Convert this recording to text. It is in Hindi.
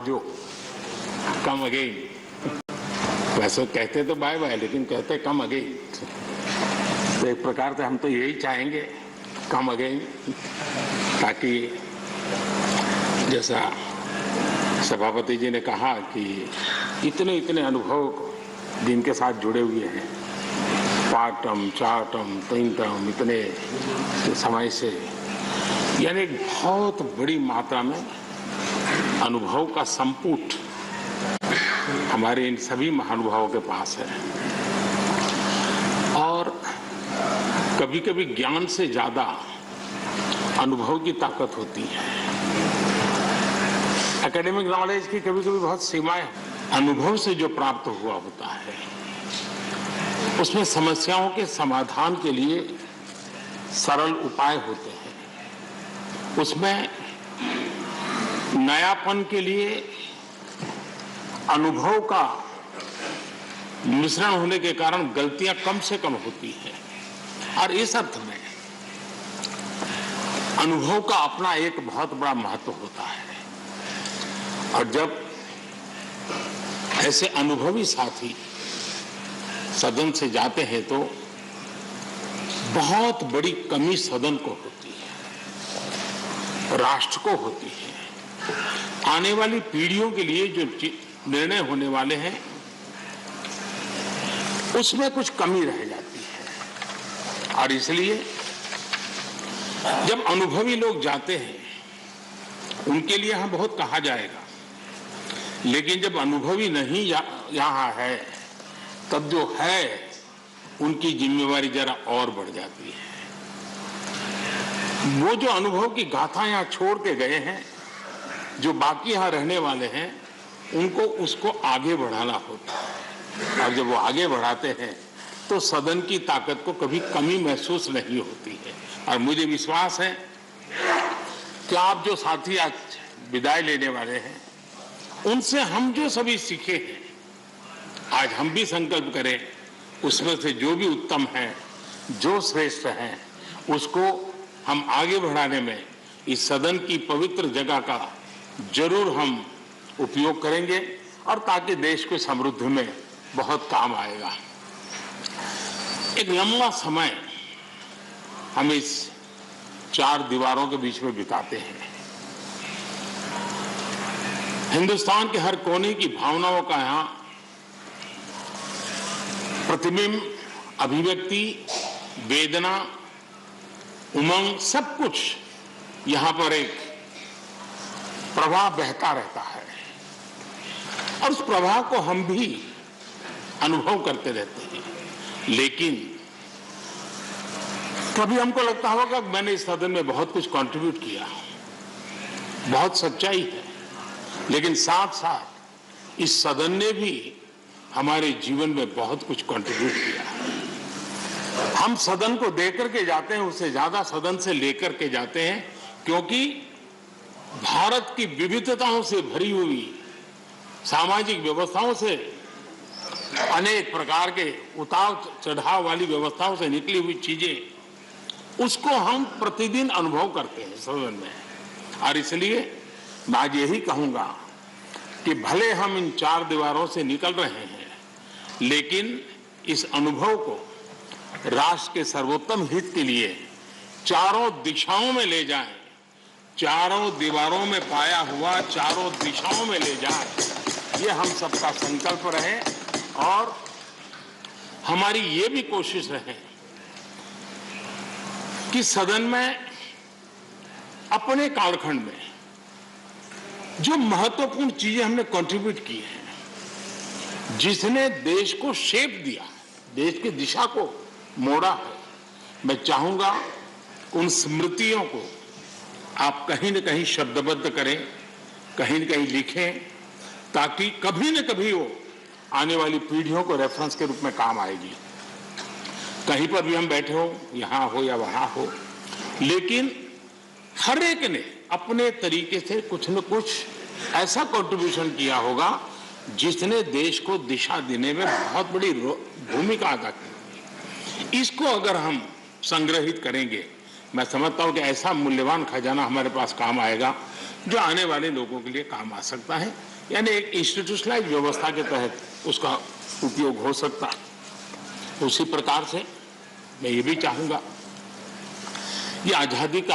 जो कम अगेन, वैसे कहते तो बाय बाय लेकिन कहते कम अगेन। तो एक प्रकार से हम तो यही चाहेंगे कम अगेन, ताकि जैसा सभापति जी ने कहा कि इतने इतने अनुभव जिनके साथ जुड़े हुए हैं, 5 टर्म 4 टर्म 3 टर्म इतने समय से, यानी बहुत बड़ी मात्रा में अनुभव का संपुट हमारे इन सभी महानुभावों के पास है। और कभी कभी ज्ञान से ज्यादा अनुभव की ताकत होती है। एकेडमिक नॉलेज की कभी कभी बहुत सीमाएं, अनुभव से जो प्राप्त हुआ होता है उसमें समस्याओं के समाधान के लिए सरल उपाय होते हैं, उसमें नयापन के लिए अनुभव का मिश्रण होने के कारण गलतियां कम से कम होती हैं। और इस अर्थ में अनुभव का अपना एक बहुत बड़ा महत्व होता है। और जब ऐसे अनुभवी साथी सदन से जाते हैं तो बहुत बड़ी कमी सदन को होती है, राष्ट्र को होती है। आने वाली पीढ़ियों के लिए जो निर्णय होने वाले हैं उसमें कुछ कमी रह जाती है। और इसलिए जब अनुभवी लोग जाते हैं उनके लिए यहां बहुत कहा जाएगा, लेकिन जब अनुभवी नहीं यहां है तब जो है उनकी जिम्मेवारी जरा और बढ़ जाती है। वो जो अनुभव की गाथा यहां छोड़ के गए हैं, जो बाकी यहां रहने वाले हैं, उनको उसको आगे बढ़ाना होता है। और जब वो आगे बढ़ाते हैं तो सदन की ताकत को कभी कमी महसूस नहीं होती है। और मुझे विश्वास है कि आप जो साथी आज विदाई लेने वाले हैं उनसे हम जो सभी सीखे हैं, आज हम भी संकल्प करें उसमें से जो भी उत्तम है, जो श्रेष्ठ है, उसको हम आगे बढ़ाने में इस सदन की पवित्र जगह का जरूर हम उपयोग करेंगे, और ताकि देश को समृद्धि में बहुत काम आएगा। एक लंबा समय हम इस 4 दीवारों के बीच में बिताते हैं। हिंदुस्तान के हर कोने की भावनाओं का यहां प्रतिबिंब, अभिव्यक्ति, वेदना, उमंग, सब कुछ यहां पर एक प्रवाह बहता रहता है। और उस प्रवाह को हम भी अनुभव करते रहते हैं। लेकिन कभी हमको लगता होगा कि मैंने इस सदन में बहुत कुछ कंट्रीब्यूट किया, बहुत सच्चाई है, लेकिन साथ साथ इस सदन ने भी हमारे जीवन में बहुत कुछ कंट्रीब्यूट किया। हम सदन को देकर के जाते हैं, उससे ज्यादा सदन से लेकर के जाते हैं, क्योंकि भारत की विविधताओं से भरी हुई सामाजिक व्यवस्थाओं से, अनेक प्रकार के उतार चढ़ाव वाली व्यवस्थाओं से निकली हुई चीजें, उसको हम प्रतिदिन अनुभव करते हैं सदन में। और इसलिए मैं आज यही कहूंगा कि भले हम इन 4 दीवारों से निकल रहे हैं, लेकिन इस अनुभव को राष्ट्र के सर्वोत्तम हित के लिए चारों दिशाओं में ले जाएं, चारों दीवारों में पाया हुआ चारों दिशाओं में ले जाएं, ये हम सबका संकल्प रहे। और हमारी ये भी कोशिश रहे कि सदन में अपने कालखंड में जो महत्वपूर्ण चीजें हमने कंट्रीब्यूट की हैं, जिसने देश को शेप दिया, देश की दिशा को मोड़ा है, मैं चाहूंगा उन स्मृतियों को आप कहीं न कहीं शब्दबद्ध करें, कहीं न कहीं लिखें, ताकि कभी न कभी वो आने वाली पीढ़ियों को रेफरेंस के रूप में काम आएगी। कहीं पर भी हम बैठे हो, यहां हो या वहां हो, लेकिन हर एक ने अपने तरीके से कुछ न कुछ ऐसा कंट्रीब्यूशन किया होगा जिसने देश को दिशा देने में बहुत बड़ी भूमिका अदा की। इसको अगर हम संग्रहित करेंगे, मैं समझता हूं कि ऐसा मूल्यवान खजाना हमारे पास काम आएगा जो आने वाले लोगों के लिए काम आ सकता है। यानी एक इंस्टीट्यूशनलाइज व्यवस्था के तहत उसका उपयोग हो सकता है। उसी प्रकार से मैं ये भी चाहूंगा, ये आजादी का